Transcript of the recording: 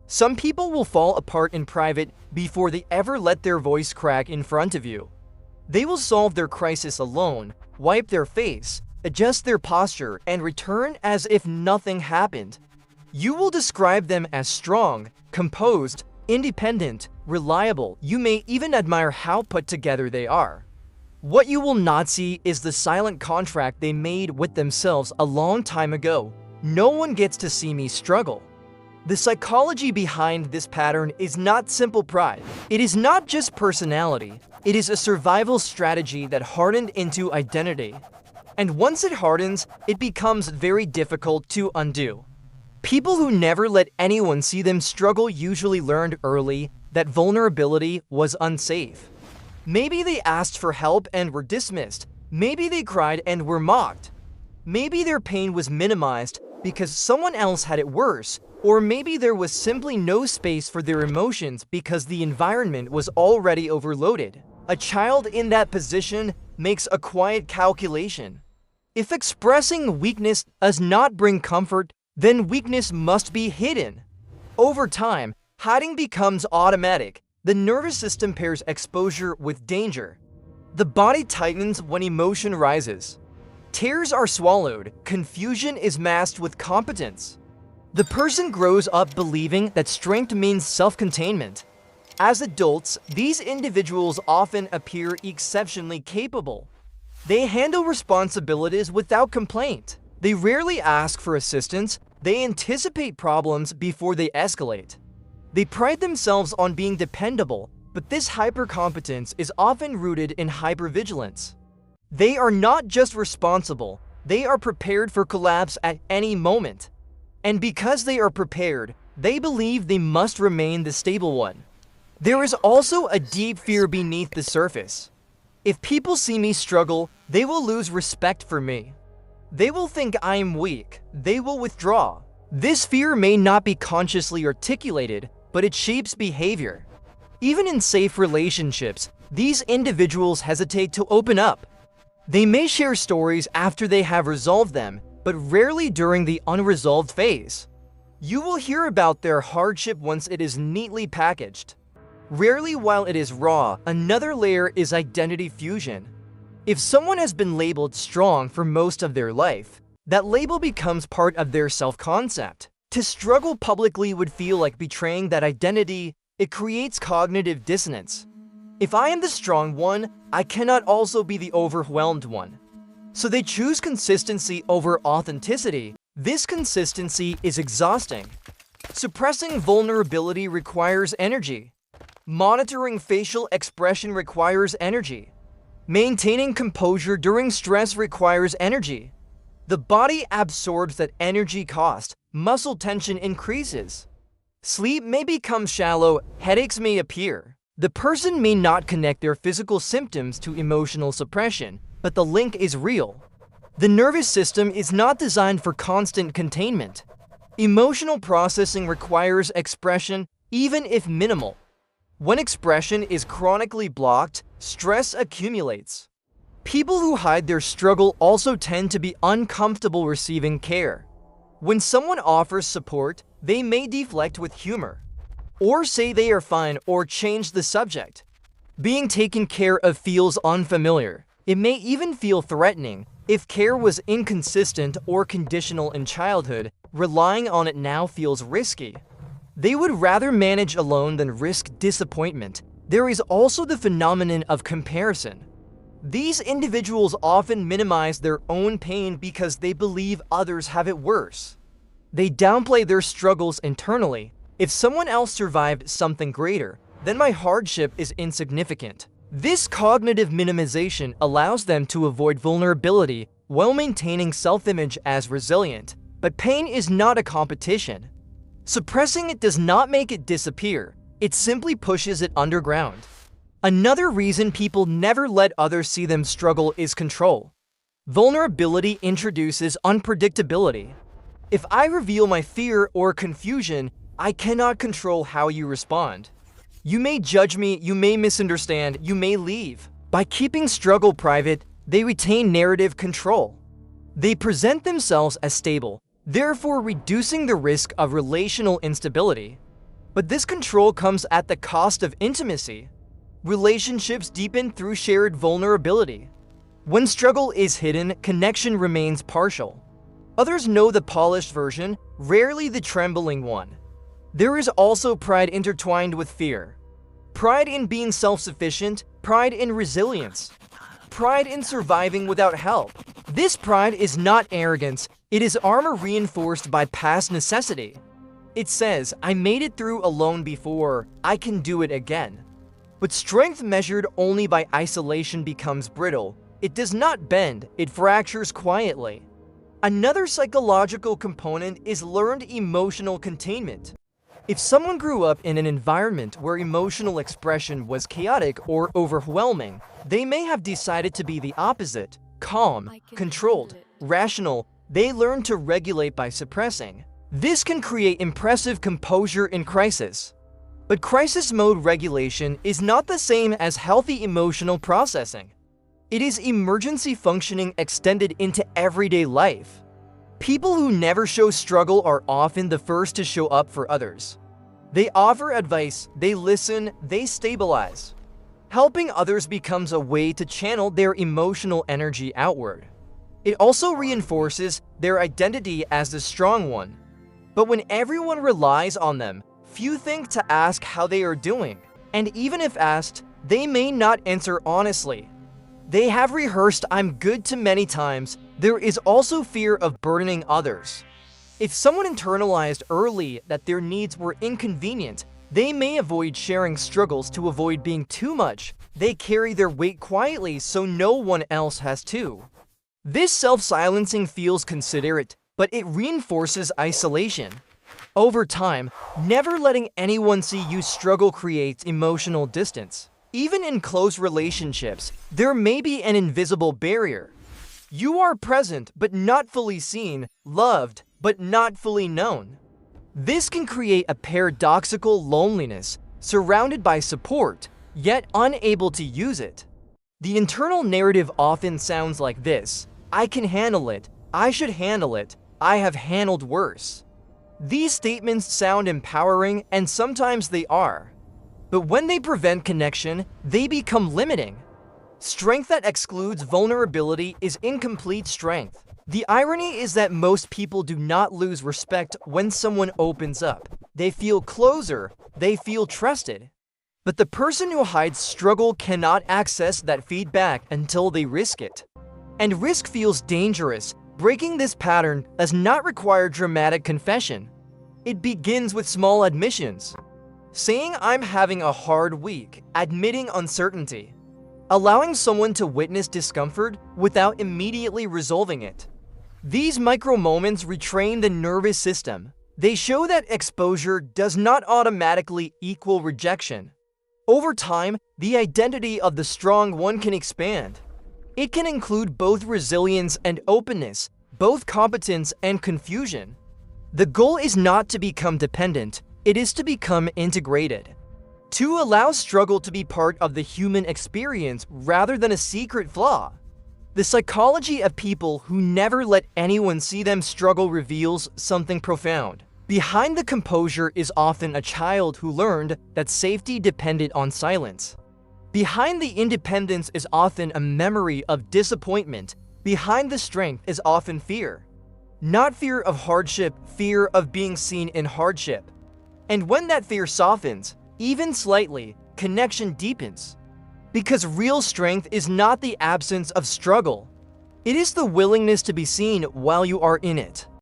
Some people will fall apart in private before they ever let their voice crack in front of you. They will solve their crisis alone, wipe their face, adjust their posture, and return as if nothing happened. You will describe them as strong, composed, independent, reliable. You may even admire how put together they are. What you will not see is the silent contract they made with themselves a long time ago. No one gets to see me struggle. The psychology behind this pattern is not simple pride. It is not just personality. It is a survival strategy that hardened into identity. And once it hardens, it becomes very difficult to undo. People who never let anyone see them struggle usually learned early that vulnerability was unsafe. Maybe they asked for help and were dismissed. Maybe they cried and were mocked. Maybe their pain was minimized because someone else had it worse. Or maybe there was simply no space for their emotions because the environment was already overloaded. A child in that position makes a quiet calculation. If expressing weakness does not bring comfort, then weakness must be hidden. Over time, hiding becomes automatic. The nervous system pairs exposure with danger. The body tightens when emotion rises. Tears are swallowed. Confusion is masked with competence. The person grows up believing that strength means self-containment. As adults, these individuals often appear exceptionally capable. They handle responsibilities without complaint. They rarely ask for assistance. They anticipate problems before they escalate. They pride themselves on being dependable, but this hypercompetence is often rooted in hypervigilance. They are not just responsible, they are prepared for collapse at any moment. And because they are prepared, they believe they must remain the stable one. There is also a deep fear beneath the surface. If people see me struggle, they will lose respect for me. They will think I am weak. They will withdraw. This fear may not be consciously articulated, but it shapes behavior. Even in safe relationships, these individuals hesitate to open up. They may share stories after they have resolved them, but rarely during the unresolved phase. You will hear about their hardship once it is neatly packaged. Rarely while it is raw. Another layer is identity fusion. If someone has been labeled strong for most of their life, that label becomes part of their self-concept. To struggle publicly would feel like betraying that identity. It creates cognitive dissonance. If I am the strong one, I cannot also be the overwhelmed one. So they choose consistency over authenticity. This consistency is exhausting. Suppressing vulnerability requires energy. Monitoring facial expression requires energy. Maintaining composure during stress requires energy. The body absorbs that energy cost. Muscle tension increases. Sleep may become shallow. Headaches may appear. The person may not connect their physical symptoms to emotional suppression, but the link is real. The nervous system is not designed for constant containment. Emotional processing requires expression, even if minimal. When expression is chronically blocked, stress accumulates. People who hide their struggle also tend to be uncomfortable receiving care. When someone offers support, they may deflect with humor, or say they are fine or change the subject. Being taken care of feels unfamiliar. It may even feel threatening. If care was inconsistent or conditional in childhood, relying on it now feels risky. They would rather manage alone than risk disappointment. There is also the phenomenon of comparison. These individuals often minimize their own pain because they believe others have it worse. They downplay their struggles internally. If someone else survived something greater, then my hardship is insignificant. This cognitive minimization allows them to avoid vulnerability while maintaining self-image as resilient. But pain is not a competition. Suppressing it does not make it disappear. It simply pushes it underground. Another reason people never let others see them struggle is control. Vulnerability introduces unpredictability. If I reveal my fear or confusion, I cannot control how you respond. You may judge me, you may misunderstand, you may leave. By keeping struggle private, they retain narrative control. They present themselves as stable, therefore reducing the risk of relational instability. But this control comes at the cost of intimacy. Relationships deepen through shared vulnerability. When struggle is hidden, connection remains partial. Others know the polished version, rarely the trembling one. There is also pride intertwined with fear. Pride in being self-sufficient, pride in resilience, pride in surviving without help. This pride is not arrogance, it is armor reinforced by past necessity. It says, I made it through alone before, I can do it again. But strength measured only by isolation becomes brittle. It does not bend, it fractures quietly. Another psychological component is learned emotional containment. If someone grew up in an environment where emotional expression was chaotic or overwhelming, they may have decided to be the opposite, calm, controlled, rational. They learn to regulate by suppressing. This can create impressive composure in crisis. But crisis mode regulation is not the same as healthy emotional processing. It is emergency functioning extended into everyday life. People who never show struggle are often the first to show up for others. They offer advice, they listen, they stabilize. Helping others becomes a way to channel their emotional energy outward. It also reinforces their identity as the strong one. But when everyone relies on them, few think to ask how they are doing. And even if asked, they may not answer honestly. They have rehearsed "I'm good" too many times. There is also fear of burdening others. If someone internalized early that their needs were inconvenient, they may avoid sharing struggles to avoid being too much. They carry their weight quietly so no one else has to. This self-silencing feels considerate, but it reinforces isolation. Over time, never letting anyone see you struggle creates emotional distance. Even in close relationships, there may be an invisible barrier. You are present but not fully seen, loved but not fully known. This can create a paradoxical loneliness, surrounded by support, yet unable to use it. The internal narrative often sounds like this: I can handle it, I should handle it, I have handled worse. These statements sound empowering, and sometimes they are. But when they prevent connection, they become limiting. Strength that excludes vulnerability is incomplete strength. The irony is that most people do not lose respect when someone opens up. They feel closer, they feel trusted. But the person who hides struggle cannot access that feedback until they risk it. And risk feels dangerous. Breaking this pattern does not require dramatic confession. It begins with small admissions. Saying I'm having a hard week, admitting uncertainty. Allowing someone to witness discomfort without immediately resolving it. These micro moments retrain the nervous system. They show that exposure does not automatically equal rejection. Over time, the identity of the strong one can expand. It can include both resilience and openness, both competence and confusion. The goal is not to become dependent, it is to become integrated. To allow struggle to be part of the human experience rather than a secret flaw. The psychology of people who never let anyone see them struggle reveals something profound. Behind the composure is often a child who learned that safety depended on silence. Behind the independence is often a memory of disappointment. Behind the strength is often fear. Not fear of hardship, fear of being seen in hardship. And when that fear softens, even slightly, connection deepens. Because real strength is not the absence of struggle. It is the willingness to be seen while you are in it.